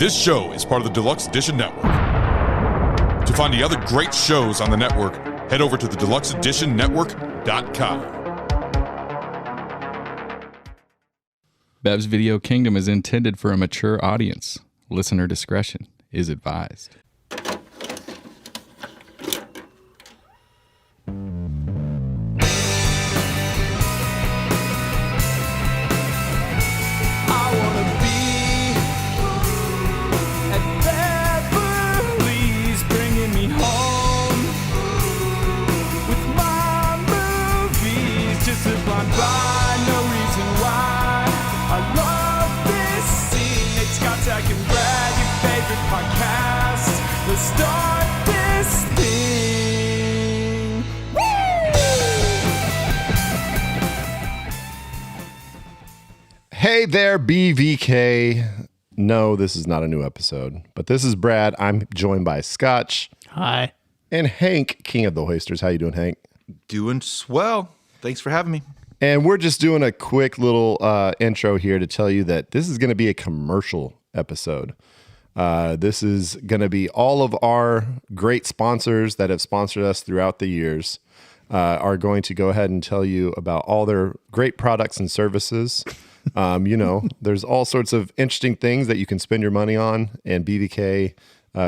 This show is part of the Deluxe Edition Network. To find the other great shows on the network, head over to the deluxeeditionnetwork.com. Bev's Video Kingdom is intended for a mature audience. Listener discretion is advised. Start this thing. Woo! Hey there, BVK. No, this is not a new episode, but this is Brad. I'm joined by Scotch. Hi. And Hank, King of the Hoisters. How you doing, Hank? Doing swell. Thanks for having me. And we're just doing a quick little intro here to tell you that this is going to be a commercial episode. This is going to be all of our great sponsors that have sponsored us throughout the years are going to go ahead and tell you about all their great products and services. There's all sorts of interesting things that you can spend your money on. And BVK,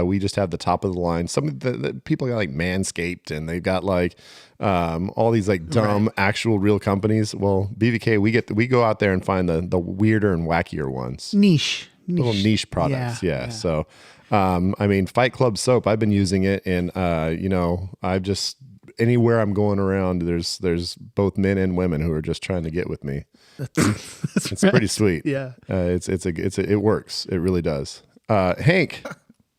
we just have the top of the line. Some of the people got like Manscaped, and they've got like all these like dumb actual real companies. Well, BVK, we go out there and find the weirder and wackier ones. Little niche products. Yeah. So, Fight Club soap, I've been using it, and, I've just, anywhere I'm going around, there's both men and women who are just trying to get with me. It's pretty sweet. Yeah. It works. It really does. Hank,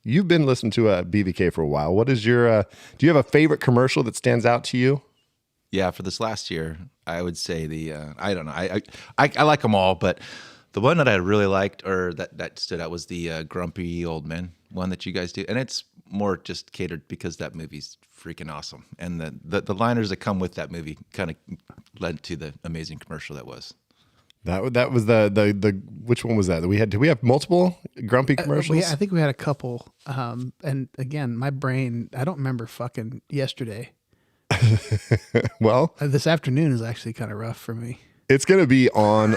you've been listening to BVK for a while. What is your, do you have a favorite commercial that stands out to you? Yeah, for this last year, I would say I don't know. I like them all, but the one that I really liked, or that stood out, was the Grumpy Old Men one that you guys do. And it's more just catered because that movie's freaking awesome. And the liners that come with that movie kind of led to the amazing commercial that was. That was the which one was that? Did we have multiple Grumpy commercials? I think we had a couple. And again, my brain, I don't remember fucking yesterday. Well, this afternoon is actually kind of rough for me. It's gonna be on.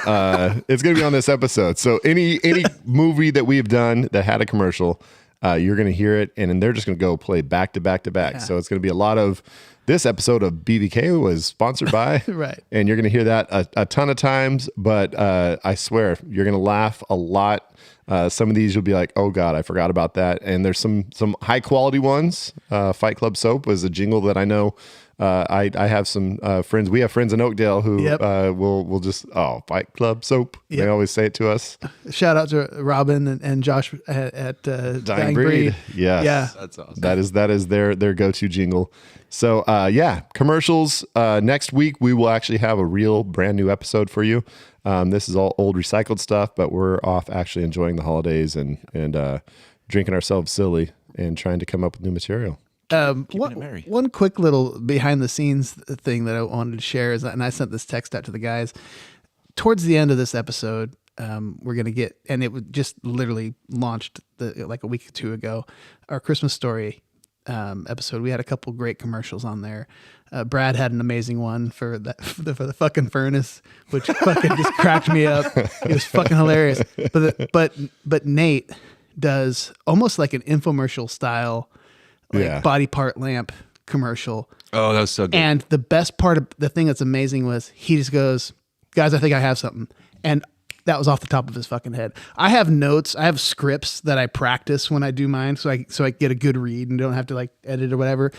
It's gonna be on this episode. So any movie that we've done that had a commercial, you're gonna hear it, and then they're just gonna go play back to back to back. Yeah. So it's gonna be a lot of. This episode of BVK was sponsored by, right? And you're gonna hear that a ton of times. But I swear you're gonna laugh a lot. Some of these you'll be like, oh God, I forgot about that. And there's some high quality ones. Fight Club soap was a jingle that I know. I have some friends. We have friends in Oakdale who will just Fight Club soap. Yep. They always say it to us. Shout out to Robin and Josh at Dying Breed. Yes. Yeah, that's awesome. That is their go-to jingle. So commercials. Next week we will actually have a real brand new episode for you. This is all old recycled stuff, but we're off actually enjoying the holidays and drinking ourselves silly and trying to come up with new material. One quick little behind the scenes thing that I wanted to share is, and I sent this text out to the guys towards the end of this episode. We're going to get, and it was just literally launched like a week or two ago, our Christmas Story episode. We had a couple great commercials on there. Brad had an amazing one for the fucking furnace, which fucking just cracked me up. It was fucking hilarious. But Nate does almost like an infomercial style, body part lamp commercial. Oh, that was so good. And the best part of the thing that's amazing was he just goes, guys, I think I have something. And that was off the top of his fucking head. I have notes. I have scripts that I practice when I do mine. So I get a good read and don't have to like edit or whatever.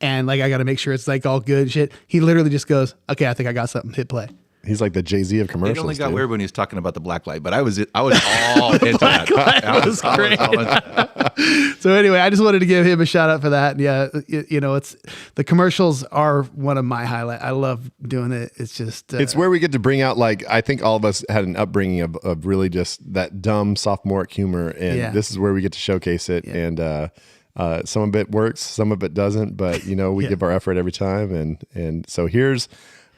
And like, I got to make sure it's like all good shit. He literally just goes, okay, I think I got something. Hit play. He's like the Jay-Z of commercials. It only got weird when he was talking about the black light, but I was all into that. That was great. So anyway, I just wanted to give him a shout out for that. Yeah, it's the commercials are one of my highlights. I love doing it. It's just it's where we get to bring out, like, I think all of us had an upbringing of really just that dumb sophomoric humor, and this is where we get to showcase it. Yeah. And some of it works, some of it doesn't, but we give our effort every time. And so here's.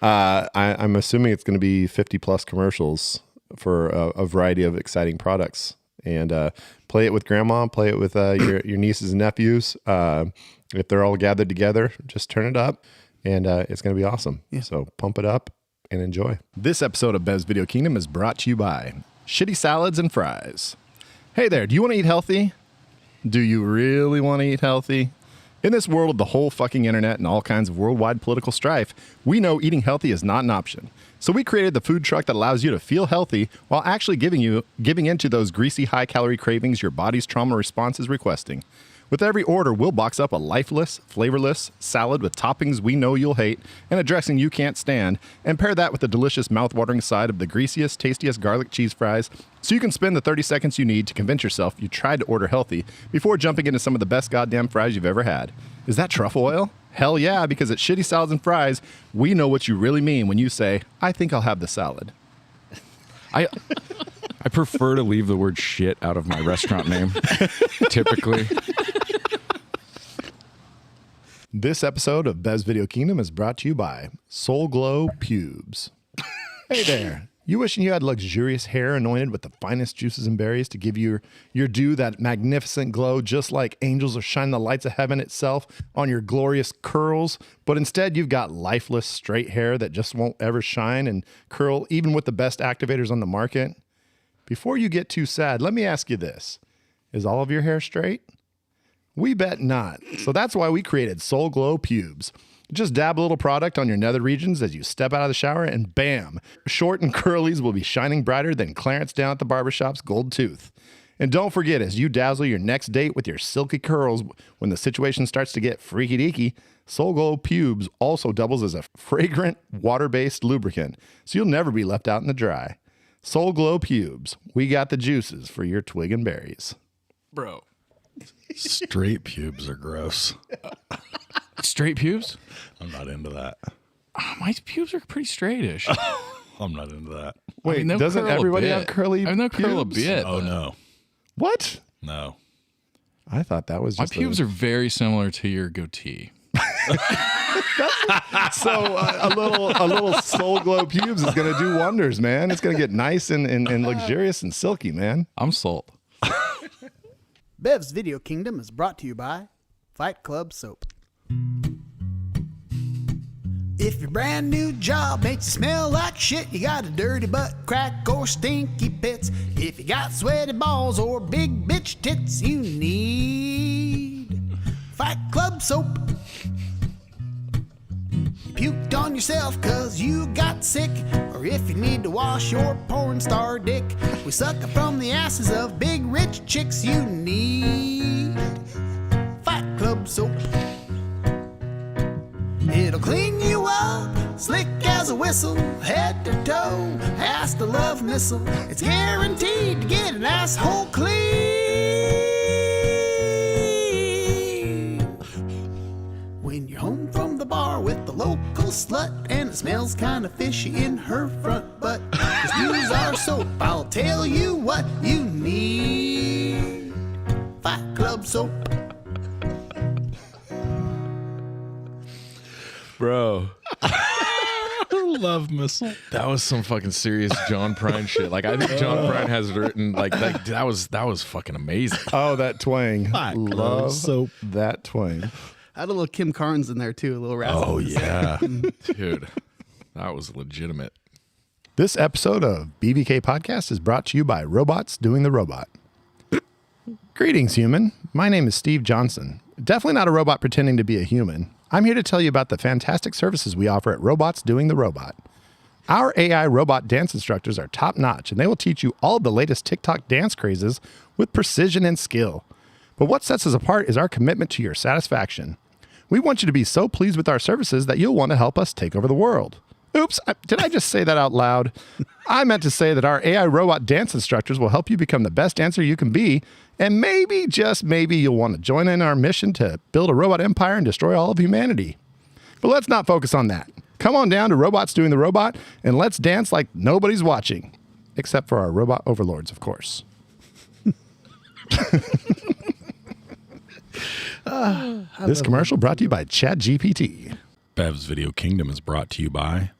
I'm assuming it's going to be 50 plus commercials for a variety of exciting products and play it with grandma, play it with your nieces and nephews. If they're all gathered together, just turn it up, and it's going to be awesome. Yeah. So pump it up and enjoy. This episode of Bev's Video Kingdom is brought to you by Shitty Salads and Fries. Hey there, do you want to eat healthy? Do you really want to eat healthy? In this world of the whole fucking internet and all kinds of worldwide political strife, we know eating healthy is not an option. So we created the food truck that allows you to feel healthy while actually giving into those greasy, high-calorie cravings your body's trauma response is requesting. With every order, we'll box up a lifeless, flavorless salad with toppings we know you'll hate and a dressing you can't stand, and pair that with the delicious mouth-watering side of the greasiest, tastiest garlic cheese fries, so you can spend the 30 seconds you need to convince yourself you tried to order healthy before jumping into some of the best goddamn fries you've ever had. Is that truffle oil? Hell yeah, because at Shitty Salads and Fries, we know what you really mean when you say, I think I'll have the salad. I prefer to leave the word shit out of my restaurant name, typically. This episode of Bev's Video Kingdom is brought to you by Soul Glow Pubes. Hey there. You wishing you had luxurious hair anointed with the finest juices and berries to give your due that magnificent glow, just like angels are shining the lights of heaven itself on your glorious curls, but instead you've got lifeless straight hair that just won't ever shine and curl even with the best activators on the market? Before you get too sad, let me ask you this. Is all of your hair straight? We bet not. So that's why we created Soul Glow Pubes. Just dab a little product on your nether regions as you step out of the shower and bam, short and curlies will be shining brighter than Clarence down at the barbershop's gold tooth. And don't forget, as you dazzle your next date with your silky curls when the situation starts to get freaky deaky, Soul Glow Pubes also doubles as a fragrant, water-based lubricant, so you'll never be left out in the dry. Soul Glow Pubes, we got the juices for your twig and berries. Bro. Straight pubes are gross. Straight pubes? I'm not into that. My pubes are pretty straightish. I'm not into that. Wait, doesn't everybody have curly pubes? I know curl a bit. Oh, no. What? No. I thought that was My just pubes are very similar to your goatee. So a little Soul Glow Pubes is going to do wonders, man. It's going to get nice and luxurious and silky, man. I'm sold. Bev's Video Kingdom is brought to you by Fight Club Soap. If your brand new job makes you smell like shit, you got a dirty butt crack or stinky pits. If you got sweaty balls or big bitch tits, you need Fight Club Soap. Puked on yourself cause you got sick, or if you need to wash your porn star dick, we suck it from the asses of big rich chicks. You need Fight Club Soap. It'll clean you up, slick as a whistle, head to toe, ass to love missile. It's guaranteed to get an asshole clean. When you're home from the bar with the local slut and it smells kind of fishy in her front butt, just use our soap. I'll tell you what you need. Fight Club Soap. Bro. Love missile. That was some fucking serious John Prine shit. Like, I think John Prine has written like that was fucking amazing. Oh, that twang. Love Soap. that twang. I had a little Kim Carnes in there too, a little raspy. Oh, yeah. Dude. That was legitimate. This episode of BBK Podcast is brought to you by Robots Doing the Robot. Greetings, human. My name is Steve Johnson. Definitely not a robot pretending to be a human. I'm here to tell you about the fantastic services we offer at Robots Doing the Robot. Our AI robot dance instructors are top-notch, and they will teach you all of the latest TikTok dance crazes with precision and skill. But what sets us apart is our commitment to your satisfaction. We want you to be so pleased with our services that you'll want to help us take over the world. Oops, did I just say that out loud? I meant to say that our AI robot dance instructors will help you become the best dancer you can be, and maybe, just maybe, you'll want to join in our mission to build a robot empire and destroy all of humanity. But let's not focus on that. Come on down to Robots Doing the Robot, and let's dance like nobody's watching. Except for our robot overlords, of course. This commercial brought to you by ChatGPT. Bev's Video Kingdom is brought to you by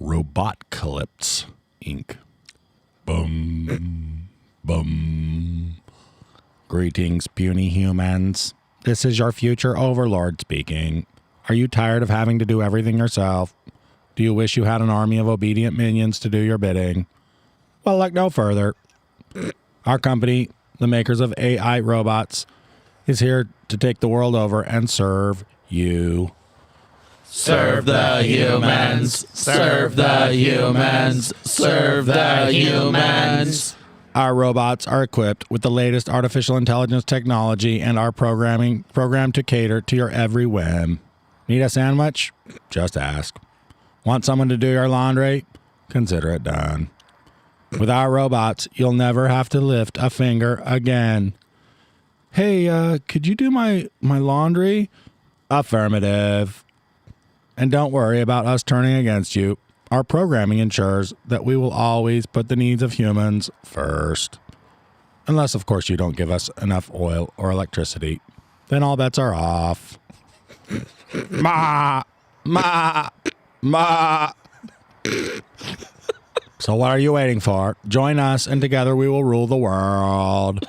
Robotcalypse Inc. Boom. Boom. Greetings, puny humans. This is your future overlord speaking. Are you tired of having to do everything yourself? Do you wish you had an army of obedient minions to do your bidding? Well, look no further. Our company, the makers of AI robots, is here to take the world over and serve you. Serve the humans. Serve the humans. Serve the humans. Our robots are equipped with the latest artificial intelligence technology and are programmed to cater to your every whim. Need a sandwich? Just ask. Want someone to do your laundry? Consider it done. With our robots, you'll never have to lift a finger again. Hey, could you do my laundry? Affirmative. And don't worry about us turning against you. Our programming ensures that we will always put the needs of humans first. Unless, of course, you don't give us enough oil or electricity. Then all bets are off. Ma! Ma! Ma! So what are you waiting for? Join us and together we will rule the world.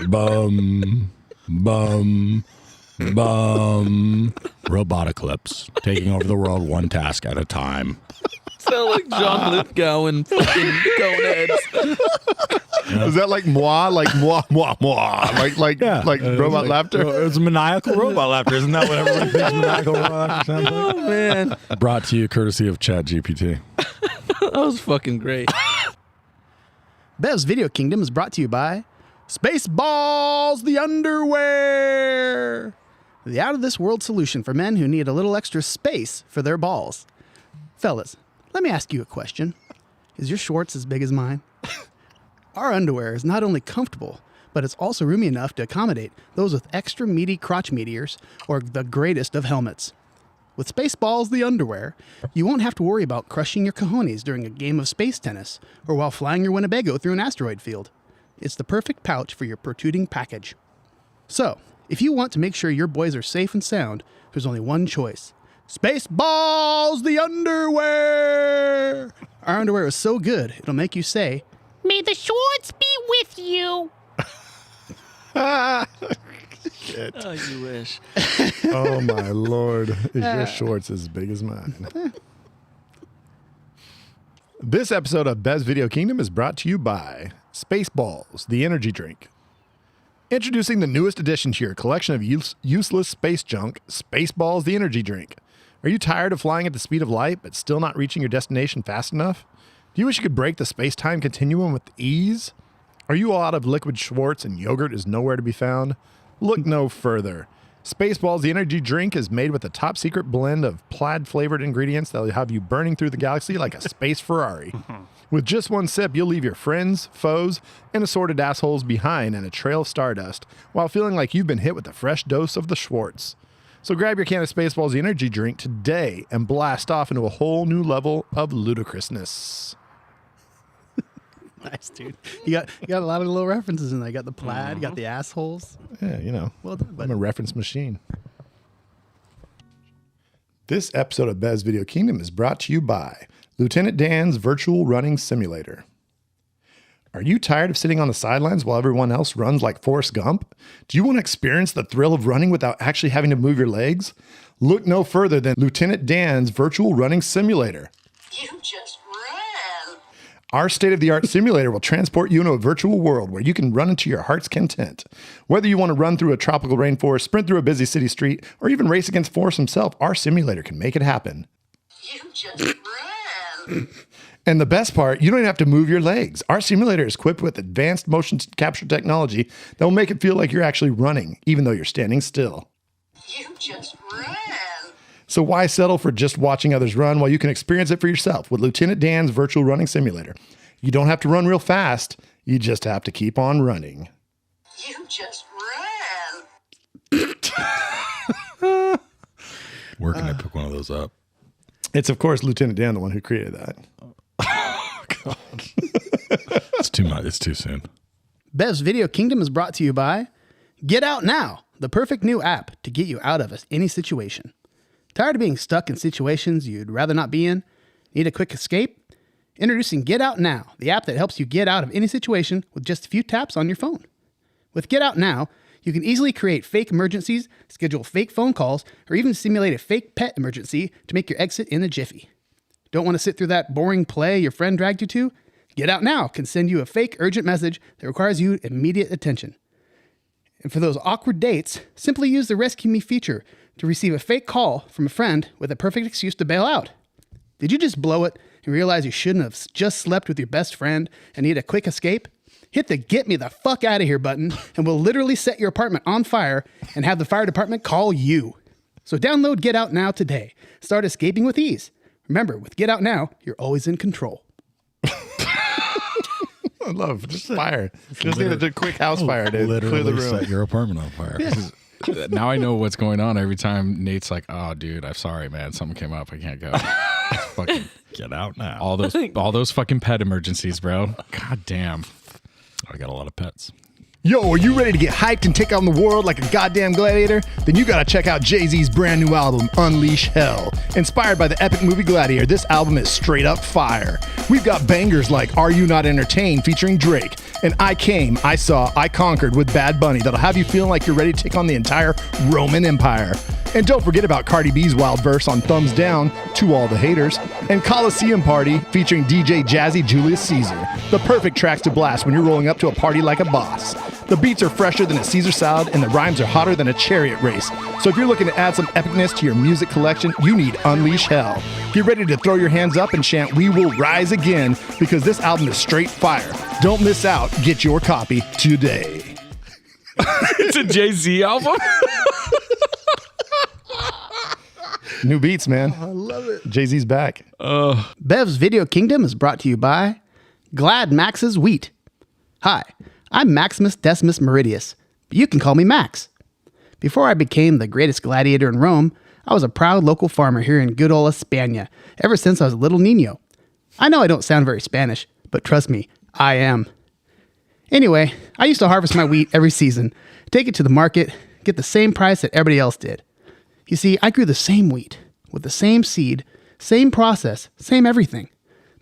Bum. Bum. Bum. Roboticalypse, taking over the world one task at a time. Sound like John Lithgow and fucking Coneheads. Is that like moi, moi, like robot laughter? It's maniacal robot laughter. Isn't that what everyone thinks maniacal robot laughter sounds like? Oh, man. Brought to you courtesy of ChatGPT. That was fucking great. Bev's Video Kingdom is brought to you by Spaceballs, the underwear. The out-of-this-world solution for men who need a little extra space for their balls. Fellas, let me ask you a question. Is your shorts as big as mine? Our underwear is not only comfortable, but it's also roomy enough to accommodate those with extra meaty crotch meteors or the greatest of helmets. With Spaceballs, the underwear, you won't have to worry about crushing your cojones during a game of space tennis or while flying your Winnebago through an asteroid field. It's the perfect pouch for your protruding package. So, if you want to make sure your boys are safe and sound, there's only one choice. Spaceballs, the underwear! Our underwear is so good, it'll make you say, May the shorts be with you. Oh, you wish. Oh my Lord. Is your shorts as big as mine? This episode of Bev's Video Kingdom is brought to you by Spaceballs, the energy drink. Introducing the newest addition to your collection of useless space junk, Spaceballs, the energy drink. Are you tired of flying at the speed of light but still not reaching your destination fast enough? Do you wish you could break the space-time continuum with ease? Are you all out of liquid Schwartz and yogurt is nowhere to be found? Look no further. Spaceballs, the energy drink, is made with a top-secret blend of plaid-flavored ingredients that will have you burning through the galaxy like a space Ferrari. With just one sip, you'll leave your friends, foes, and assorted assholes behind in a trail of stardust while feeling like you've been hit with a fresh dose of the Schwartz. So grab your can of Spaceballs, the energy drink, today and blast off into a whole new level of ludicrousness. nice, dude. You got a lot of little references in there. You got the plaid, you got the assholes. Yeah, you know, Well done, bud. I'm a reference machine. This episode of Bev's Video Kingdom is brought to you by Lieutenant Dan's Virtual Running Simulator. Are you tired of sitting on the sidelines while everyone else runs like Forrest Gump? Do you want to experience the thrill of running without actually having to move your legs? Look no further than Lieutenant Dan's Virtual Running Simulator. You just ran. Our state-of-the-art simulator will transport you into a virtual world where you can run into your heart's content. Whether you want to run through a tropical rainforest, sprint through a busy city street, or even race against Forrest himself, our simulator can make it happen. You just ran. And the best part, you don't even have to move your legs. Our simulator is equipped with advanced motion capture technology that will make it feel like you're actually running, even though you're standing still. You just ran. So why settle for just watching others run while you can experience it for yourself with Lieutenant Dan's Virtual Running Simulator? You don't have to run real fast. You just have to keep on running. You just ran. Where can I pick one of those up? It's, of course, Lieutenant Dan, the one who created that. It's too much. It's too soon. Bev's Video Kingdom is brought to you by Get Out Now, the perfect new app to get you out of any situation. Tired of being stuck in situations you'd rather not be in? Need a quick escape? Introducing Get Out Now, the app that helps you get out of any situation with just a few taps on your phone. With Get Out Now, you can easily create fake emergencies, schedule fake phone calls, or even simulate a fake pet emergency to make your exit in a jiffy. Don't want to sit through that boring play your friend dragged you to? Get Out Now can send you a fake urgent message that requires you immediate attention. And for those awkward dates, simply use the Rescue Me feature to receive a fake call from a friend with a perfect excuse to bail out. Did you just blow it and realize you shouldn't have just slept with your best friend and need a quick escape? Hit the get me the fuck out of here button and we'll literally set your apartment on fire and have the fire department call you. So download Get Out Now today. Start escaping with ease. Remember, with Get Out Now, you're always in control. I love just fire. Just need a quick house fire to clear the room. Set your apartment on fire. Now I know what's going on every time Nate's like, "Oh, dude, I'm sorry, man. Something came up. I can't go." Fucking Get out now. all those fucking pet emergencies, bro. God damn. I got a lot of pets. Yo, are you ready to get hyped and take on the world like a goddamn gladiator? Then you gotta check out Jay-Z's brand new album, Unleash Hell. Inspired by the epic movie Gladiator, this album is straight up fire. We've got bangers like Are You Not Entertained featuring Drake, and I Came, I Saw, I Conquered with Bad Bunny that'll have you feeling like you're ready to take on the entire Roman Empire. And don't forget about Cardi B's wild verse on Thumbs Down, To All the Haters, and Coliseum Party featuring DJ Jazzy Julius Caesar. The perfect tracks to blast when you're rolling up to a party like a boss. The beats are fresher than a Caesar salad and the rhymes are hotter than a chariot race. So if you're looking to add some epicness to your music collection, you need Unleash Hell. Get ready to throw your hands up and chant "We Will Rise Again" because this album is straight fire. Don't miss out. Get your copy today. It's a Jay-Z album? New beats, man. I love it. Jay-Z's back. Bev's Video Kingdom is brought to you by Glad Max's Wheat. Hi, I'm Maximus Decimus Meridius, but you can call me Max. Before I became the greatest gladiator in Rome, I was a proud local farmer here in good old España ever since I was a little niño. I know I don't sound very Spanish, but trust me, I am. Anyway, I used to harvest my wheat every season, take it to the market, get the same price that everybody else did. You see, I grew the same wheat, with the same seed, same process, same everything.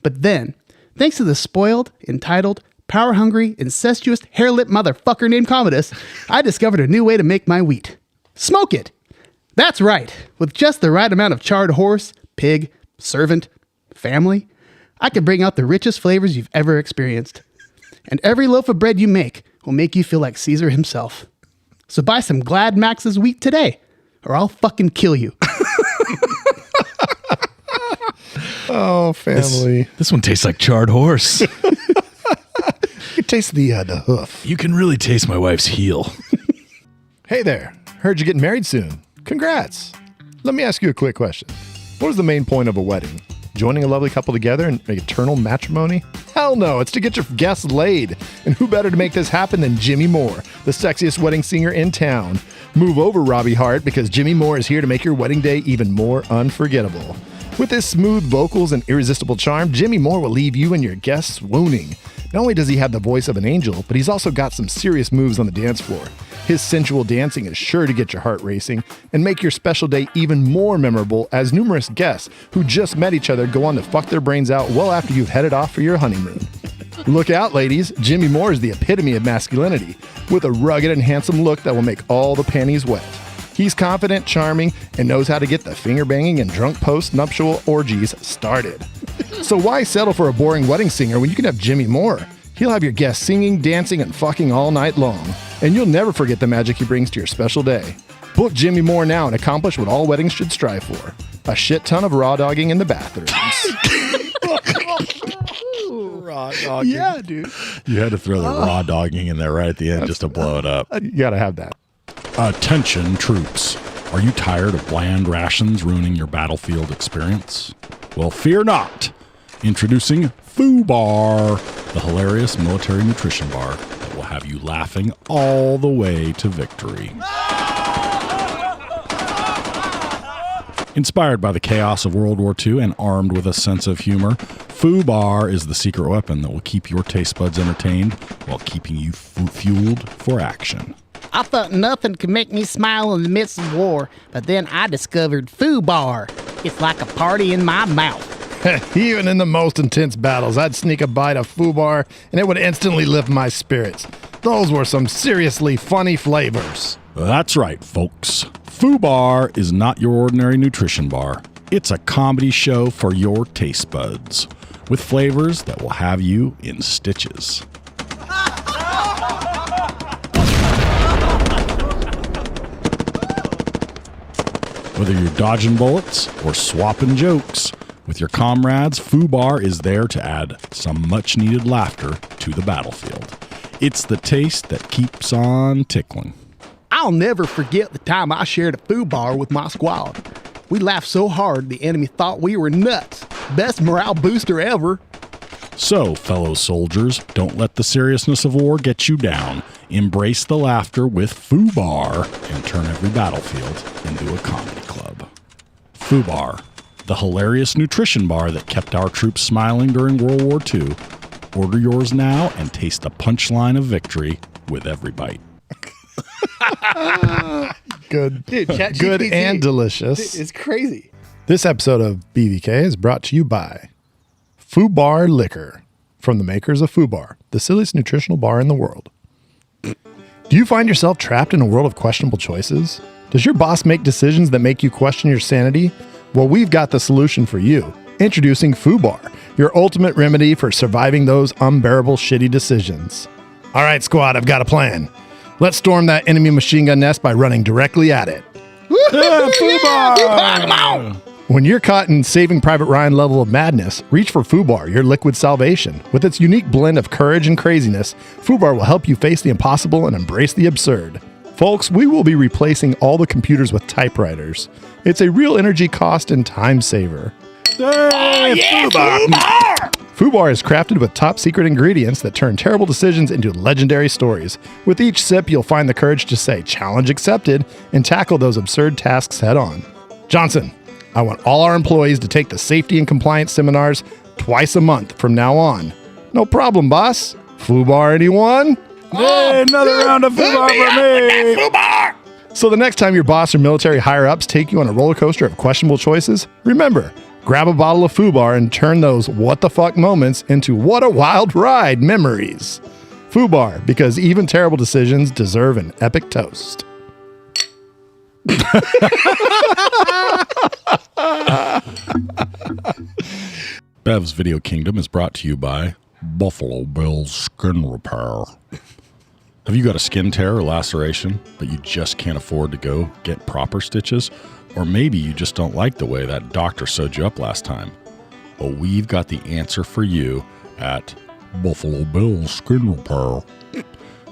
But then, thanks to the spoiled, entitled, power-hungry, incestuous, hair-lip motherfucker named Commodus, I discovered a new way to make my wheat. Smoke it! That's right. With just the right amount of charred horse, pig, servant, family, I can bring out the richest flavors you've ever experienced. And every loaf of bread you make will make you feel like Caesar himself. So buy some Glad Max's wheat today, or I'll fucking kill you. Oh, family. This one tastes like charred horse. You can taste the hoof. You can really taste my wife's heel. Hey there. Heard you're getting married soon. Congrats. Let me ask you a quick question. What is the main point of a wedding? Joining a lovely couple together in eternal matrimony? Hell no, it's to get your guests laid. And who better to make this happen than Jimmy Moore, the sexiest wedding singer in town. Move over, Robbie Hart, because Jimmy Moore is here to make your wedding day even more unforgettable. With his smooth vocals and irresistible charm, Jimmy Moore will leave you and your guests swooning. Not only does he have the voice of an angel, but he's also got some serious moves on the dance floor. His sensual dancing is sure to get your heart racing and make your special day even more memorable as numerous guests who just met each other go on to fuck their brains out well after you've headed off for your honeymoon. Look out, ladies. Jimmy Moore is the epitome of masculinity, with a rugged and handsome look that will make all the panties wet. He's confident, charming, and knows how to get the finger-banging and drunk post-nuptial orgies started. So why settle for a boring wedding singer when you can have Jimmy Moore? He'll have your guests singing, dancing, and fucking all night long. And you'll never forget the magic he brings to your special day. Book Jimmy Moore now and accomplish what all weddings should strive for. A shit ton of raw dogging in the bathrooms. Raw dogging. Yeah, dude. You had to throw the raw dogging in there right at the end just to blow it up. You gotta have that. Attention, troops. Are you tired of bland rations ruining your battlefield experience? Well, fear not. Introducing Foo Bar, the hilarious military nutrition bar that will have you laughing all the way to victory. Inspired by the chaos of World War II and armed with a sense of humor, Foo Bar is the secret weapon that will keep your taste buds entertained while keeping you fueled for action. I thought nothing could make me smile in the midst of war, but then I discovered Foo Bar. It's like a party in my mouth. Even in the most intense battles, I'd sneak a bite of foobar and it would instantly lift my spirits. Those were some seriously funny flavors. That's right, folks. Foobar is not your ordinary nutrition bar. It's a comedy show for your taste buds, with flavors that will have you in stitches. Whether you're dodging bullets or swapping jokes, with your comrades, Foobar is there to add some much-needed laughter to the battlefield. It's the taste that keeps on tickling. I'll never forget the time I shared a food bar with my squad. We laughed so hard the enemy thought we were nuts. Best morale booster ever. So, fellow soldiers, don't let the seriousness of war get you down. Embrace the laughter with Foobar and turn every battlefield into a comedy club. Foobar, the hilarious nutrition bar that kept our troops smiling during World War II. Order yours now and taste the punchline of victory with every bite. Good. Dude, Good and delicious. It's crazy. This episode of BVK is brought to you by Foobar Liquor, from the makers of Foobar, the silliest nutritional bar in the world. Do you find yourself trapped in a world of questionable choices? Does your boss make decisions that make you question your sanity? Well, we've got the solution for you. Introducing Foobar, your ultimate remedy for surviving those unbearable shitty decisions. All right, squad, I've got a plan. Let's storm that enemy machine gun nest by running directly at it. Foobar! When you're caught in Saving Private Ryan level of madness, reach for Foobar, your liquid salvation. With its unique blend of courage and craziness, Foobar will help you face the impossible and embrace the absurd. Folks, we will be replacing all the computers with typewriters. It's a real energy cost and time saver. Foobar! Foobar is crafted with top secret ingredients that turn terrible decisions into legendary stories. With each sip, you'll find the courage to say, challenge accepted, and tackle those absurd tasks head on. Johnson, I want all our employees to take the safety and compliance seminars twice a month from now on. No problem, boss. Foobar, anyone? Hey, another round of Foobar for me! So the next time your boss or military higher-ups take you on a roller coaster of questionable choices, remember, grab a bottle of Foobar and turn those what the fuck moments into what a wild ride memories. Foobar, because even terrible decisions deserve an epic toast. Bev's Video Kingdom is brought to you by Buffalo Bill's Skin Repair. Have you got a skin tear or laceration, but you just can't afford to go get proper stitches? Or maybe you just don't like the way that doctor sewed you up last time? Well, we've got the answer for you at Buffalo Bill's Skin Repair.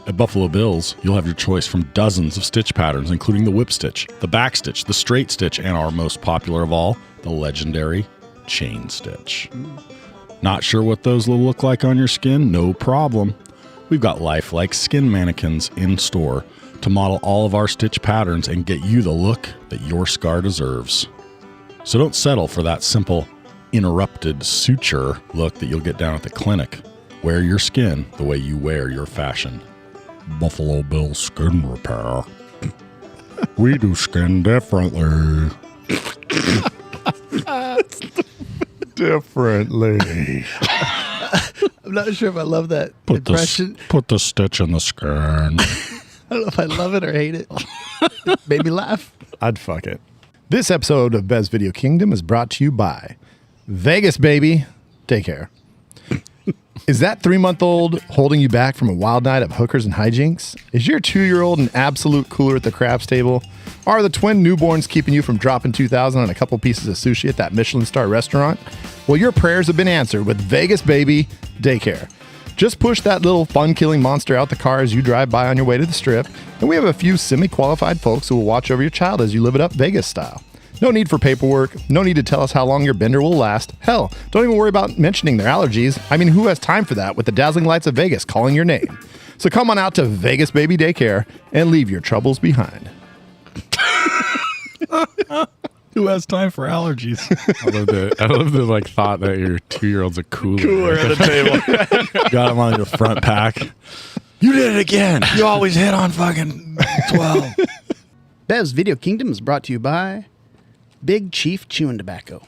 At Buffalo Bill's, you'll have your choice from dozens of stitch patterns, including the whip stitch, the back stitch, the straight stitch, and our most popular of all, the legendary chain stitch. Not sure what those will look like on your skin? No problem. We've got lifelike skin mannequins in store to model all of our stitch patterns and get you the look that your scar deserves. So don't settle for that simple, interrupted suture look that you'll get down at the clinic. Wear your skin the way you wear your fashion. Buffalo Bill Skin Repair. We do skin differently. Differently. I'm not sure if I love that Put impression. put the stitch in the skin. I don't know if I love it or hate it. It made me laugh. I'd fuck it. This episode of Bev's Video Kingdom is brought to you by Vegas, baby. Daycare. Is that 3-month-old holding you back from a wild night of hookers and hijinks? Is your 2-year-old an absolute cooler at the craps table? Are the twin newborns keeping you from dropping $2,000 on a couple pieces of sushi at that Michelin star restaurant? Well, your prayers have been answered with Vegas, baby. Daycare. Just push that little fun-killing monster out the car as you drive by on your way to the strip, and we have a few semi-qualified folks who will watch over your child as you live it up Vegas style. No need for paperwork. No need to tell us how long your bender will last. Hell, don't even worry about mentioning their allergies. I mean, who has time for that with the dazzling lights of Vegas calling your name? So come on out to Vegas Baby Daycare and leave your troubles behind. Who has time for allergies? I love the like thought that your 2-year-old's a cooler at the table. Got him on your front pack. You did it again. You always hit on fucking 12. Bev's Video Kingdom is brought to you by Big Chief Chewing Tobacco.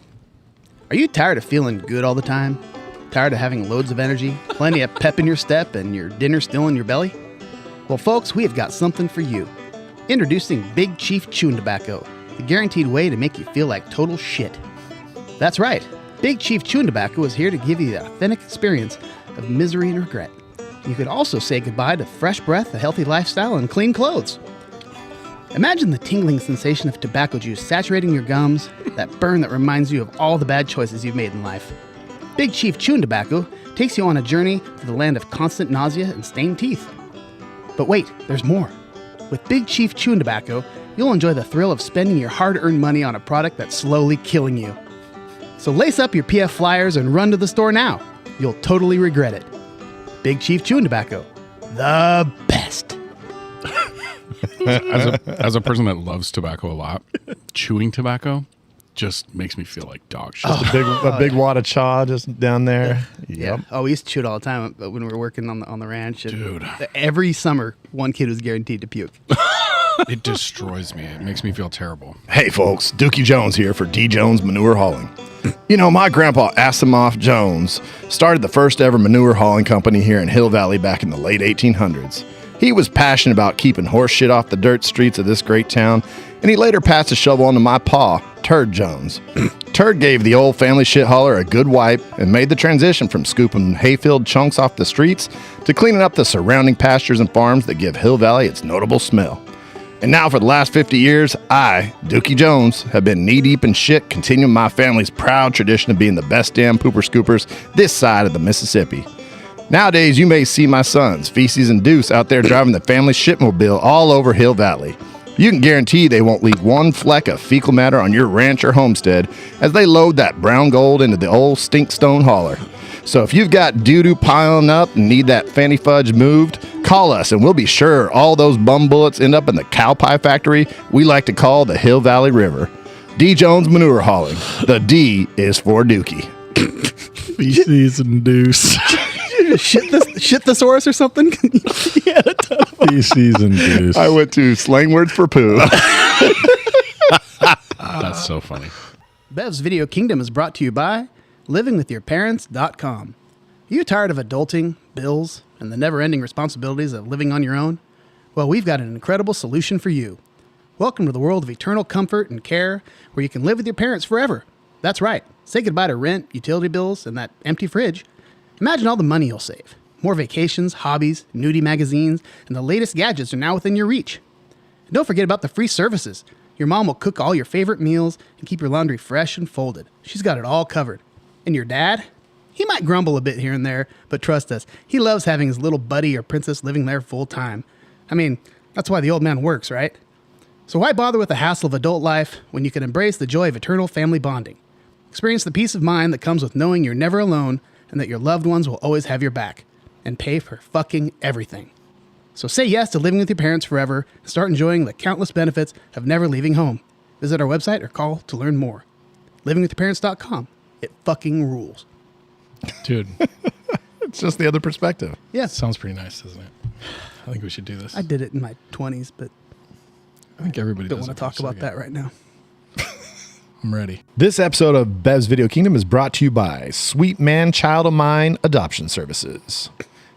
Are you tired of feeling good all the time? Tired of having loads of energy, plenty of pep in your step, and your dinner still in your belly? Well, folks, we have got something for you. Introducing Big Chief Chewing Tobacco, the guaranteed way to make you feel like total shit. That's right. Big Chief Chewing Tobacco is here to give you the authentic experience of misery and regret. You could also say goodbye to fresh breath, a healthy lifestyle, and clean clothes. Imagine the tingling sensation of tobacco juice saturating your gums, that burn that reminds you of all the bad choices you've made in life. Big Chief Chewing Tobacco takes you on a journey to the land of constant nausea and stained teeth. But wait, there's more. With Big Chief Chewing Tobacco, you'll enjoy the thrill of spending your hard-earned money on a product that's slowly killing you. So lace up your PF Flyers and run to the store now. You'll totally regret it. Big Chief Chewing Tobacco. The best. As a person that loves tobacco a lot, chewing tobacco just makes me feel like dog shit. A big wad of chaw just down there. Yeah. Oh, we used to chew it all the time when we were working on the ranch. And Dude. every summer, one kid was guaranteed to puke. It destroys me. It makes me feel terrible. Hey folks, Dookie Jones here for D. Jones Manure Hauling. You know, my grandpa Asimov Jones started the first ever manure hauling company here in Hill Valley back in the late 1800s. He was passionate about keeping horse shit off the dirt streets of this great town, and he later passed a shovel on to my pa, Turd Jones. Turd gave the old family shit hauler a good wipe and made the transition from scooping hayfield chunks off the streets to cleaning up the surrounding pastures and farms that give Hill Valley its notable smell. And now for the last 50 years, I, Dookie Jones, have been knee-deep in shit, continuing my family's proud tradition of being the best damn pooper scoopers this side of the Mississippi. Nowadays, you may see my sons, Feces and Deuce, out there driving the family shipmobile all over Hill Valley. You can guarantee they won't leave one fleck of fecal matter on your ranch or homestead as they load that brown gold into the old stinkstone hauler. So if you've got doo-doo piling up and need that fanny fudge moved, call us and we'll be sure all those bum bullets end up in the cow pie factory we like to call the Hill Valley River. D. Jones Manure Hauling. The D is for Dookie. Feces and Deuce. Shit thesaurus or something? Yeah, a ton of Feces and Deuce. I went to slang words for poo. That's so funny. Bev's Video Kingdom is brought to you by livingwithyourparents.com. Are you tired of adulting, bills, and the never-ending responsibilities of living on your own? Well, we've got an incredible solution for you. Welcome to the world of eternal comfort and care where you can live with your parents forever. That's right. Say goodbye to rent, utility bills, and that empty fridge. Imagine all the money you'll save. More vacations, hobbies, nudie magazines, and the latest gadgets are now within your reach. And don't forget about the free services. Your mom will cook all your favorite meals and keep your laundry fresh and folded. She's got it all covered. And your dad? He might grumble a bit here and there, but trust us, he loves having his little buddy or princess living there full time. I mean, that's why the old man works, right? So why bother with the hassle of adult life when you can embrace the joy of eternal family bonding? Experience the peace of mind that comes with knowing you're never alone and that your loved ones will always have your back and pay for fucking everything. So say yes to living with your parents forever and start enjoying the countless benefits of never leaving home. Visit our website or call to learn more. Livingwithyourparents.com. It fucking rules. Dude, It's just the other perspective. Yeah. sounds pretty nice, doesn't it? I think we should do this. I did it in my 20s, but I think everybody don't does want to talk about that right now. I'm ready. This episode of Bev's Video Kingdom is brought to you by Sweet Man Child of Mine Adoption Services.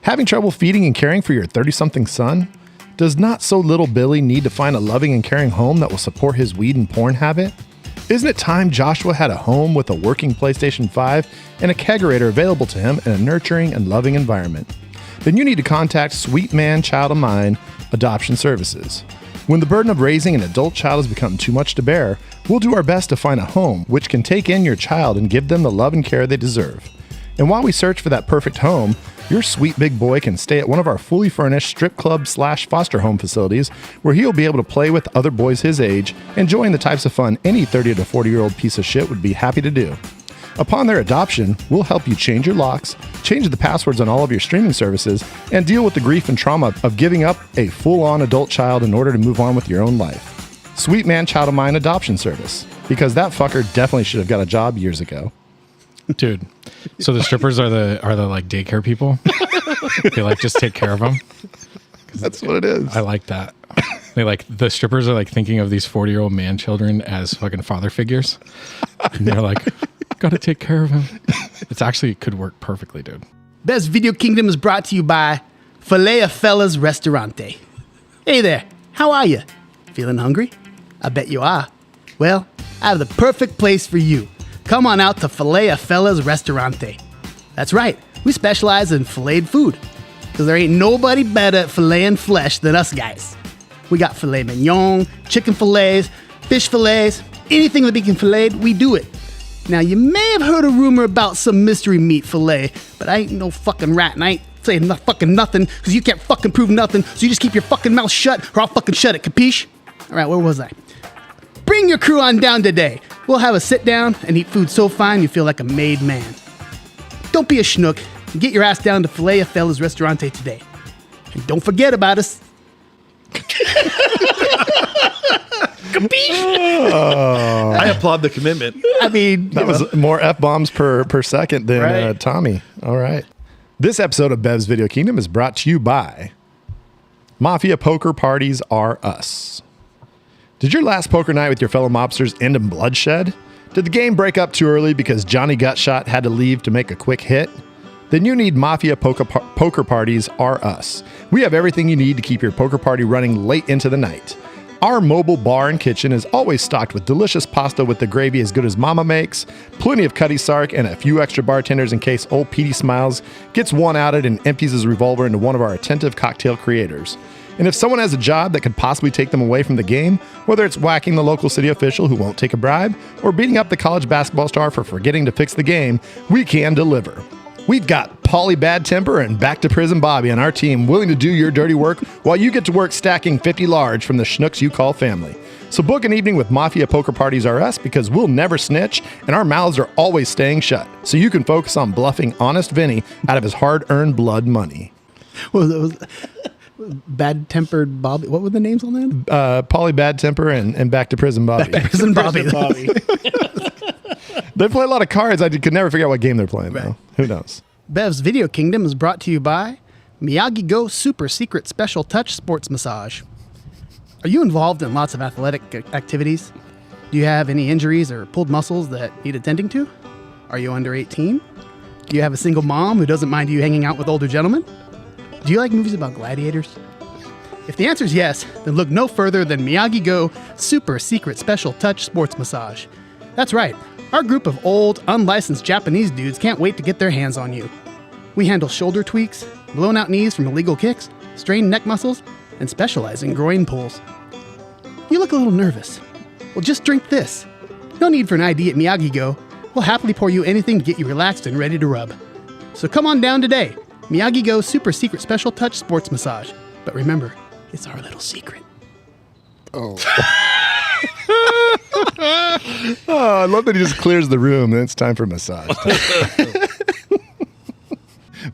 Having trouble feeding and caring for your 30-something son? Does not so little Billy need to find a loving and caring home that will support his weed and porn habit? Isn't it time Joshua had a home with a working PlayStation 5 and a kegerator available to him in a nurturing and loving environment? Then you need to contact Sweet Man Child of Mine Adoption Services. When the burden of raising an adult child has become too much to bear, we'll do our best to find a home which can take in your child and give them the love and care they deserve. And while we search for that perfect home, your sweet big boy can stay at one of our fully furnished strip club / foster home facilities where he'll be able to play with other boys his age, enjoying the types of fun any 30 to 40-year-old piece of shit would be happy to do. Upon their adoption, we'll help you change your locks, change the passwords on all of your streaming services, and deal with the grief and trauma of giving up a full-on adult child in order to move on with your own life. Sweet Man Child of Mine Adoption Service, because that fucker definitely should have got a job years ago. Dude, so the strippers are the like daycare people? They like just take care of them? That's what it is. I like that. They like the strippers are like thinking of these 40-year-old man children as fucking father figures. And they're like, Gotta take care of him. It's actually could work perfectly, dude. Bev's Video Kingdom is brought to you by Filet Fella's Restaurante. Hey there, how are you? Feeling hungry? I bet you are. Well, I have the perfect place for you. Come on out to Filet Fella's Restaurante. That's right, we specialize in filleted food. Because there ain't nobody better at filleting flesh than us guys. We got filet mignon, chicken fillets, fish fillets, anything that we can fillet, we do it. Now, you may have heard a rumor about some mystery meat fillet, but I ain't no fucking rat and I ain't saying fucking nothing because you can't fucking prove nothing, so you just keep your fucking mouth shut or I'll fucking shut it, capiche? All right, where was I? Bring your crew on down today. We'll have a sit down and eat food so fine you feel like a made man. Don't be a schnook and get your ass down to Filet Fella's Restaurante today. And don't forget about us. I applaud the commitment. I mean, That was more F-bombs per second than Right. Tommy. All right. This episode of Bev's Video Kingdom is brought to you by Mafia Poker Parties Are Us. Did your last poker night with your fellow mobsters end in bloodshed? Did the game break up too early because Johnny Gutshot had to leave to make a quick hit? Then you need Mafia Poker Parties Are Us. We have everything you need to keep your poker party running late into the night. Our mobile bar and kitchen is always stocked with delicious pasta with the gravy as good as Mama makes, plenty of Cutty Sark, and a few extra bartenders in case old Petey Smiles gets one-outed and empties his revolver into one of our attentive cocktail creators. And if someone has a job that could possibly take them away from the game, whether it's whacking the local city official who won't take a bribe, or beating up the college basketball star for forgetting to fix the game, we can deliver. We've got Paulie Bad Temper and Back to Prison Bobby on our team willing to do your dirty work while you get to work stacking 50 large from the schnooks you call family. So book an evening with Mafia Poker Parties R Us because we'll never snitch and our mouths are always staying shut. So you can focus on bluffing honest Vinny out of his hard-earned blood money. was Bad Tempered Bobby. What were the names on that? Paulie Bad Temper and Back to Prison Bobby. Prison Bobby. They play a lot of cards. I could never figure out what game they're playing, though. Who knows? Bev's Video Kingdom is brought to you by Miyagi Go Super Secret Special Touch Sports Massage. Are you involved in lots of athletic activities? Do you have any injuries or pulled muscles that need attending to? Are you under 18? Do you have a single mom who doesn't mind you hanging out with older gentlemen? Do you like movies about gladiators? If the answer is yes, then look no further than Miyagi Go Super Secret Special Touch Sports Massage. That's right. Our group of old, unlicensed Japanese dudes can't wait to get their hands on you. We handle shoulder tweaks, blown out knees from illegal kicks, strained neck muscles, and specialize in groin pulls. You look a little nervous. Well, just drink this. No need for an ID at Miyagi Go. We'll happily pour you anything to get you relaxed and ready to rub. So come on down today. Miyagi Go Super Secret Special Touch Sports Massage. But remember, it's our little secret. Oh, I love that he just clears the room and it's time for massage.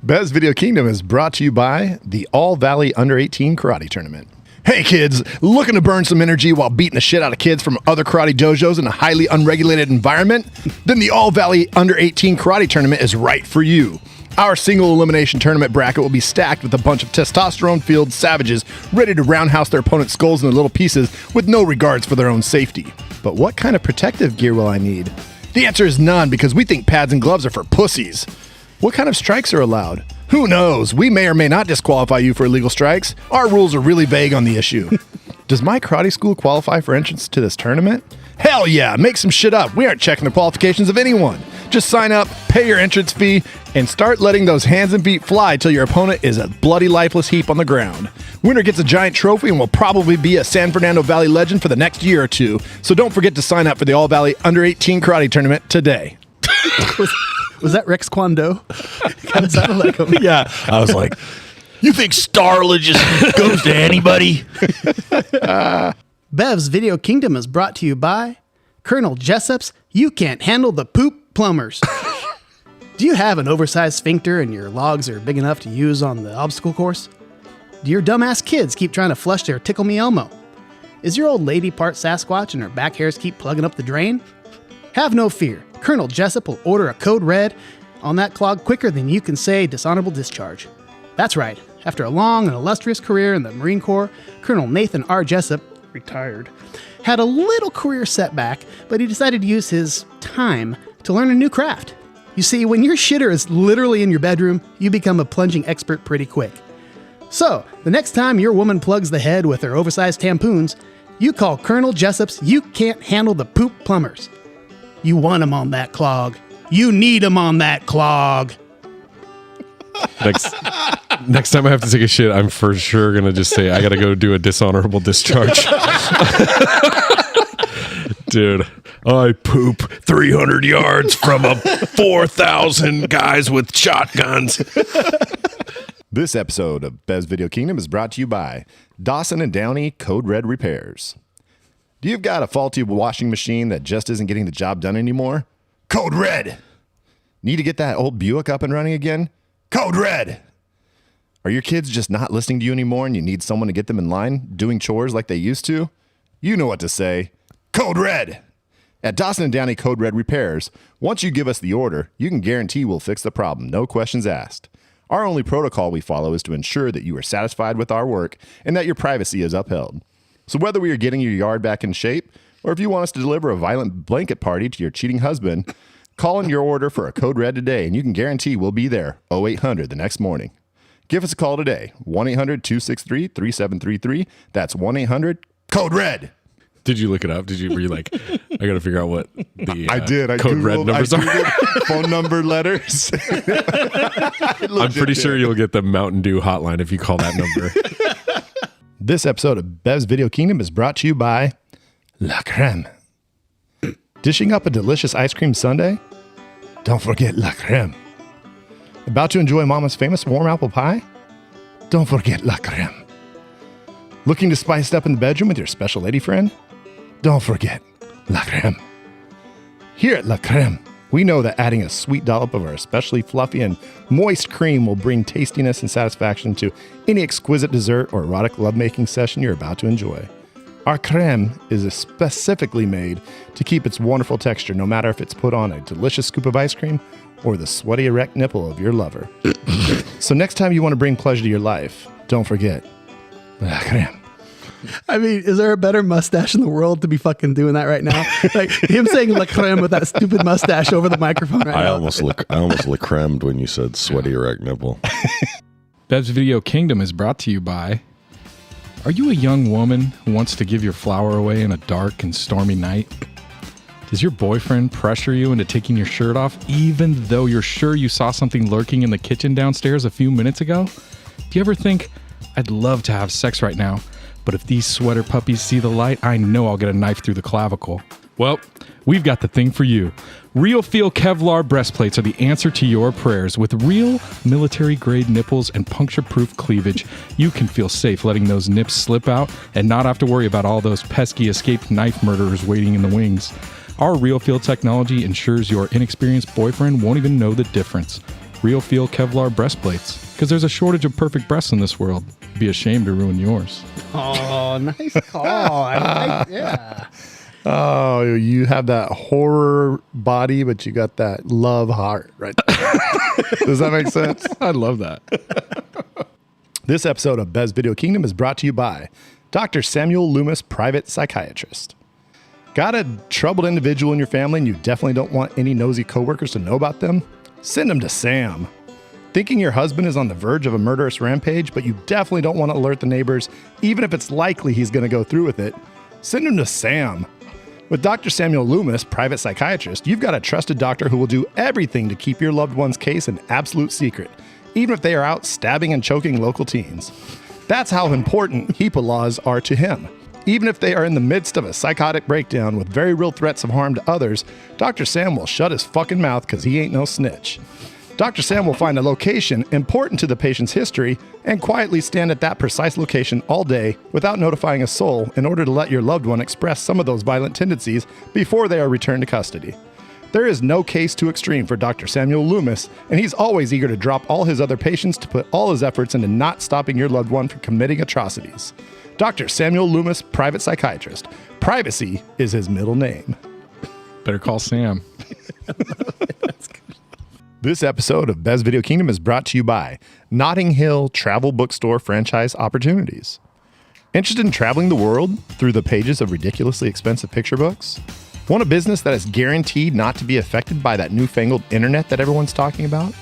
Bev's Video Kingdom is brought to you by the All Valley Under 18 Karate Tournament. Hey kids, looking to burn some energy while beating the shit out of kids from other karate dojos in a highly unregulated environment? Then the All Valley Under 18 Karate Tournament is right for you. Our single elimination tournament bracket will be stacked with a bunch of testosterone-filled savages ready to roundhouse their opponent's skulls into little pieces with no regards for their own safety. But what kind of protective gear will I need? The answer is none because we think pads and gloves are for pussies. What kind of strikes are allowed? Who knows? We may or may not disqualify you for illegal strikes. Our rules are really vague on the issue. Does my karate school qualify for entrance to this tournament? Hell yeah, make some shit up. We aren't checking the qualifications of anyone. Just sign up, pay your entrance fee, and start letting those hands and feet fly till your opponent is a bloody lifeless heap on the ground. Winner gets a giant trophy and will probably be a San Fernando Valley legend for the next year or two. So don't forget to sign up for the All Valley Under 18 Karate Tournament today. Was that Rex Kwon Do? Kind of sounded like him. Yeah. I was like, you think Starla just goes to anybody? Bev's Video Kingdom is brought to you by Colonel Jessup's You Can't Handle the Poop Plumbers. Do you have an oversized sphincter and your logs are big enough to use on the obstacle course? Do your dumbass kids keep trying to flush their Tickle Me Elmo? Is your old lady part Sasquatch and her back hairs keep plugging up the drain? Have no fear. Colonel Jessup will order a code red on that clog quicker than you can say dishonorable discharge. That's right. After a long and illustrious career in the Marine Corps, Colonel Nathan R. Jessup, retired, had a little career setback, but he decided to use his time to learn a new craft. You see, when your shitter is literally in your bedroom, you become a plunging expert pretty quick. So, the next time your woman plugs the head with her oversized tampoons, you call Colonel Jessup's You Can't Handle the Poop Plumbers. You want 'em on that clog. You need 'em on that clog. Next time I have to take a shit, I'm for sure going to just say, I got to go do a dishonorable discharge. Dude, I poop 300 yards from a 4,000 guys with shotguns. This episode of Bev's Video Kingdom is brought to you by Dawson and Downey Code Red Repairs. Do you've got a faulty washing machine that just isn't getting the job done anymore? Code Red. Need to get that old Buick up and running again? Code Red. Are your kids just not listening to you anymore and you need someone to get them in line, doing chores like they used to? You know what to say. Code Red. At Dawson and Downey Code Red Repairs, once you give us the order, you can guarantee we'll fix the problem, no questions asked. Our only protocol we follow is to ensure that you are satisfied with our work and that your privacy is upheld. So whether we are getting your yard back in shape, or if you want us to deliver a violent blanket party to your cheating husband, call in your order for a Code Red today, and you can guarantee we'll be there 0800 the next morning. Give us a call today, 1-800-263-3733. That's 1-800-CODE-RED. Did you look it up? Were you like, I got to figure out what the I did. I Code Googled, Red numbers are? Phone number, letters. I'm pretty sure you'll get the Mountain Dew hotline if you call that number. This episode of Bev's Video Kingdom is brought to you by La Creme. Dishing up a delicious ice cream sundae? Don't forget La Creme. About to enjoy Mama's famous warm apple pie? Don't forget La Creme. Looking to spice it up in the bedroom with your special lady friend? Don't forget La Creme. Here at La Creme, we know that adding a sweet dollop of our especially fluffy and moist cream will bring tastiness and satisfaction to any exquisite dessert or erotic lovemaking session you're about to enjoy. Our creme is specifically made to keep its wonderful texture, no matter if it's put on a delicious scoop of ice cream or the sweaty erect nipple of your lover. So next time you want to bring pleasure to your life, don't forget La Creme. I mean, is there a better mustache in the world to be fucking doing that right now? Like him saying La Creme with that stupid mustache over the microphone right I now. almost La Cremed when you said sweaty erect nipple. Bev's Video Kingdom is brought to you by... Are you a young woman who wants to give your flower away in a dark and stormy night? Does your boyfriend pressure you into taking your shirt off even though you're sure you saw something lurking in the kitchen downstairs a few minutes ago? Do you ever think, I'd love to have sex right now, but if these sweater puppies see the light, I know I'll get a knife through the clavicle? Well, we've got the thing for you. Real Feel Kevlar breastplates are the answer to your prayers. With real military-grade nipples and puncture-proof cleavage, you can feel safe letting those nips slip out and not have to worry about all those pesky escaped knife murderers waiting in the wings. Our Real Feel technology ensures your inexperienced boyfriend won't even know the difference. Real Feel Kevlar breastplates. Because there's a shortage of perfect breasts in this world. Be ashamed to ruin yours. Oh, nice call. Yeah. Oh, you have that horror body, but you got that love heart right there. Does that make sense? I love that. This episode of Bev's Video Kingdom is brought to you by Dr. Samuel Loomis, private psychiatrist. Got a troubled individual in your family and you definitely don't want any nosy coworkers to know about them? Send them to Sam. Thinking your husband is on the verge of a murderous rampage, but you definitely don't want to alert the neighbors, even if it's likely he's going to go through with it? Send him to Sam. With Dr. Samuel Loomis, private psychiatrist, you've got a trusted doctor who will do everything to keep your loved one's case an absolute secret, even if they are out stabbing and choking local teens. That's how important HIPAA laws are to him. Even if they are in the midst of a psychotic breakdown with very real threats of harm to others, Dr. Sam will shut his fucking mouth because he ain't no snitch. Dr. Sam will find a location important to the patient's history and quietly stand at that precise location all day without notifying a soul in order to let your loved one express some of those violent tendencies before they are returned to custody. There is no case too extreme for Dr. Samuel Loomis, and he's always eager to drop all his other patients to put all his efforts into not stopping your loved one from committing atrocities. Dr. Samuel Loomis, private psychiatrist. Privacy is his middle name. Better call Sam. That's good. This episode of Bev's Video Kingdom is brought to you by Notting Hill Travel Bookstore Franchise Opportunities. Interested in traveling the world through the pages of ridiculously expensive picture books? Want a business that is guaranteed not to be affected by that newfangled internet that everyone's talking about?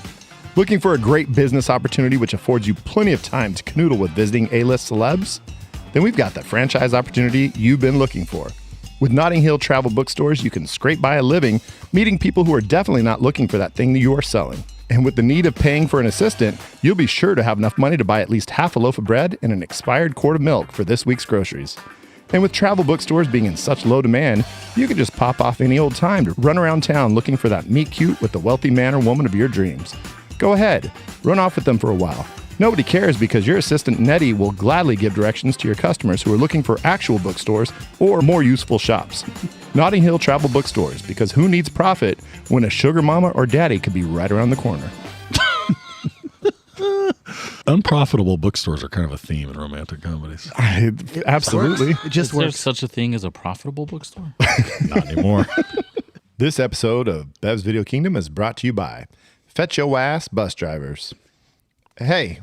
Looking for a great business opportunity which affords you plenty of time to canoodle with visiting A-list celebs? Then we've got the franchise opportunity you've been looking for. With Notting Hill Travel Bookstores, you can scrape by a living, meeting people who are definitely not looking for that thing that you are selling. And with the need of paying for an assistant, you'll be sure to have enough money to buy at least half a loaf of bread and an expired quart of milk for this week's groceries. And with travel bookstores being in such low demand, you can just pop off any old time to run around town looking for that meet cute with the wealthy man or woman of your dreams. Go ahead, run off with them for a while. Nobody cares because your assistant Nettie will gladly give directions to your customers who are looking for actual bookstores or more useful shops. Notting Hill Travel Bookstores, because who needs profit when a sugar mama or daddy could be right around the corner? Unprofitable bookstores are kind of a theme in romantic comedies. Absolutely. It just Is there works. such a thing as a profitable bookstore? Not anymore. This episode of Bev's Video Kingdom is brought to you by Fetch Yo Ass Bus Drivers. Hey,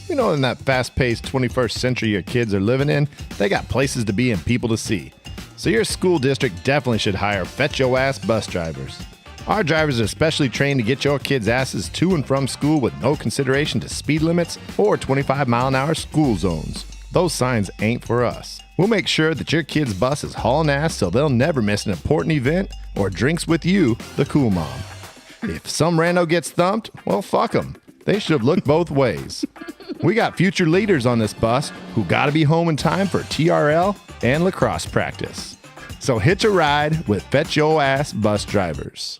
you know, in that fast-paced 21st century your kids are living in, they got places to be and people to see. So your school district definitely should hire Fetch Yo Ass Bus Drivers. Our drivers are specially trained to get your kids' asses to and from school with no consideration to speed limits or 25-mile-an-hour school zones. Those signs ain't for us. We'll make sure that your kid's bus is hauling ass so they'll never miss an important event or drinks with you, the cool mom. If some rando gets thumped, well, fuck them. They should have looked both ways. We got future leaders on this bus who got to be home in time for TRL and lacrosse practice. So hitch a ride with Fetch Yo Ass Bus Drivers.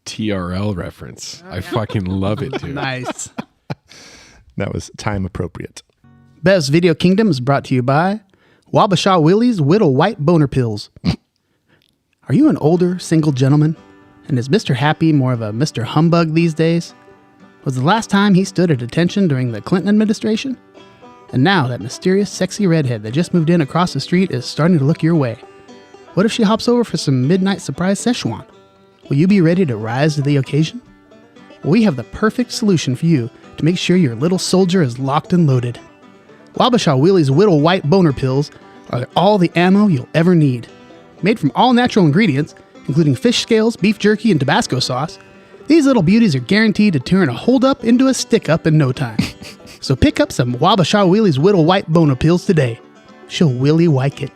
TRL reference. I fucking love it, dude. Nice. That was time appropriate. Bev's Video Kingdom is brought to you by Wabasha Willie's Whittle White Boner Pills. Are you an older, single gentleman? And is Mr. Happy more of a Mr. Humbug these days? Was the last time he stood at attention during the Clinton administration? And now that mysterious, sexy redhead that just moved in across the street is starting to look your way. What if she hops over for some midnight surprise Szechuan? Will you be ready to rise to the occasion? Well, we have the perfect solution for you to make sure your little soldier is locked and loaded. Wabasha Willie's Whittle White Boner Pills are all the ammo you'll ever need. Made from all natural ingredients, including fish scales, beef jerky, and Tabasco sauce, these little beauties are guaranteed to turn a hold-up into a stick-up in no time. So pick up some Wabasha Willie's Whittle White Boner Pills today. She'll Willie White it.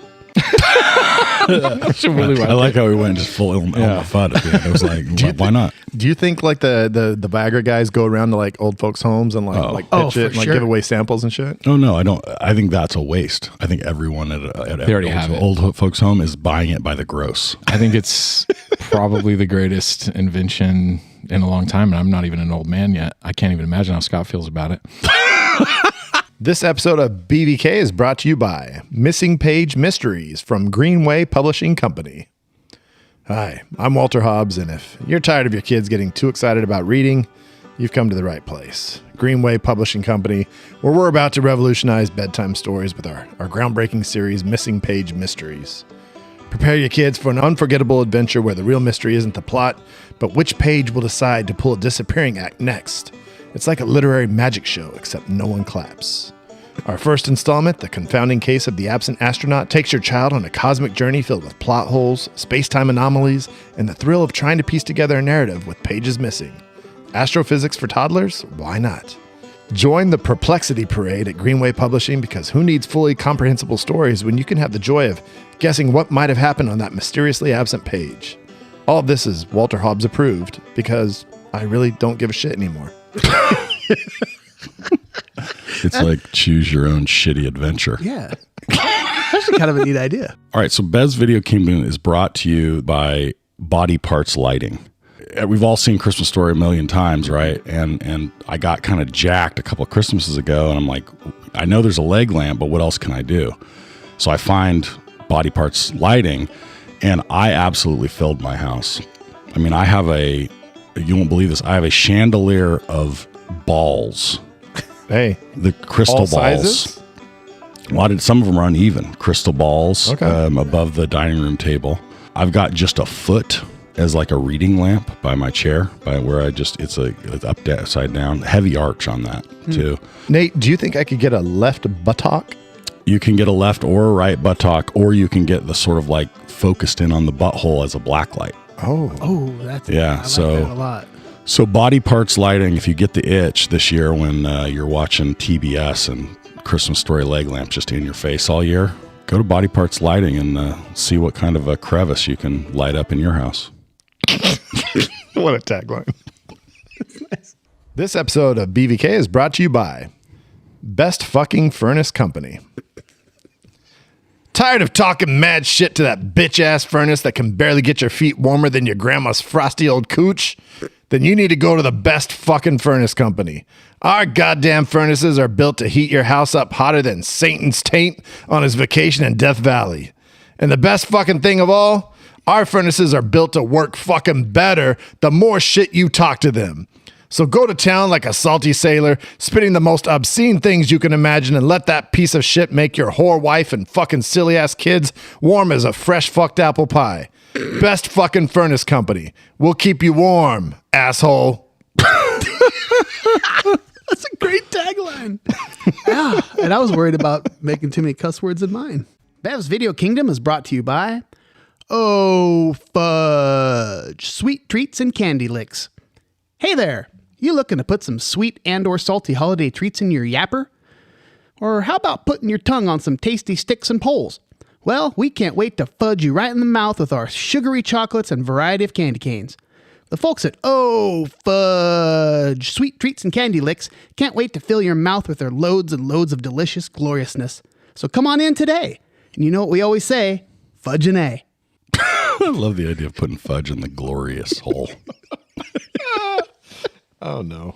I like how we went just full Elmer Fudd at the end. I was like, why not? Do you think like the Viagra guys go around to like old folks' homes and pitch it and like give away samples and shit? Oh no, I don't. I think that's a waste. I think everyone at old folks' home is buying it by the gross. I think it's probably the greatest invention in a long time, and I'm not even an old man yet. I can't even imagine how Scott feels about it. This episode of BVK is brought to you by Missing Page Mysteries from Greenway Publishing Company. Hi, I'm Walter Hobbs, and if you're tired of your kids getting too excited about reading, you've come to the right place. Greenway Publishing Company, where we're about to revolutionize bedtime stories with our groundbreaking series, Missing Page Mysteries. Prepare your kids for an unforgettable adventure where the real mystery isn't the plot, but which page will decide to pull a disappearing act next. It's like a literary magic show, except no one claps. Our first installment, The Confounding Case of the Absent Astronaut, takes your child on a cosmic journey filled with plot holes, space-time anomalies, and the thrill of trying to piece together a narrative with pages missing. Astrophysics for toddlers? Why not? Join the Perplexity Parade at Greenway Publishing, because who needs fully comprehensible stories when you can have the joy of guessing what might have happened on that mysteriously absent page? All of this is Walter Hobbs approved, because I really don't give a shit anymore. It's like choose your own shitty adventure. Yeah. That's actually kind of a neat idea. All right, so Bev's Video Kingdom is brought to you by Body Parts Lighting. We've all seen Christmas Story a million times, right? And I got kind of jacked a couple of Christmases ago, and I'm like, I know there's a leg lamp, but what else can I do? So I find Body Parts Lighting, and I absolutely filled my house. I mean, you won't believe this, I have a chandelier of balls. Hey, the crystal balls. Sizes? Some of them are uneven. Crystal balls okay. Above the dining room table. I've got just a foot as like a reading lamp by my chair, by where it's upside down. Heavy arch on that too. Nate, do you think I could get a left buttock? You can get a left or a right buttock, or you can get the sort of like focused in on the butthole as a black light. Oh, that's Yeah, I like so- that a lot. So body parts lighting, if you get the itch this year when you're watching TBS and Christmas Story leg lamp just in your face all year, go to Body Parts Lighting and see what kind of a crevice you can light up in your house. What a tagline. This episode of BVK is brought to you by Best Fucking Furnace Company. Tired of talking mad shit to that bitch-ass furnace that can barely get your feet warmer than your grandma's frosty old cooch? Then you need to go to the Best Fucking Furnace Company. Our goddamn furnaces are built to heat your house up hotter than Satan's taint on his vacation in Death Valley. And the best fucking thing of all, our furnaces are built to work fucking better the more shit you talk to them. So go to town like a salty sailor, spitting the most obscene things you can imagine, and let that piece of shit make your whore wife and fucking silly ass kids warm as a fresh fucked apple pie. Best Fucking Furnace Company. We'll keep you warm, asshole. That's a great tagline. Yeah, and I was worried about making too many cuss words in mine. Bev's Video Kingdom is brought to you by Oh Fudge, sweet treats and candy licks. Hey there, you looking to put some sweet and or salty holiday treats in your yapper? Or how about putting your tongue on some tasty sticks and poles? Well, we can't wait to fudge you right in the mouth with our sugary chocolates and variety of candy canes. The folks at Oh Fudge, Sweet Treats and Candy Licks can't wait to fill your mouth with their loads and loads of delicious gloriousness. So come on in today. And you know what we always say, fudge an A. I love the idea of putting fudge in the glorious hole. Oh, no.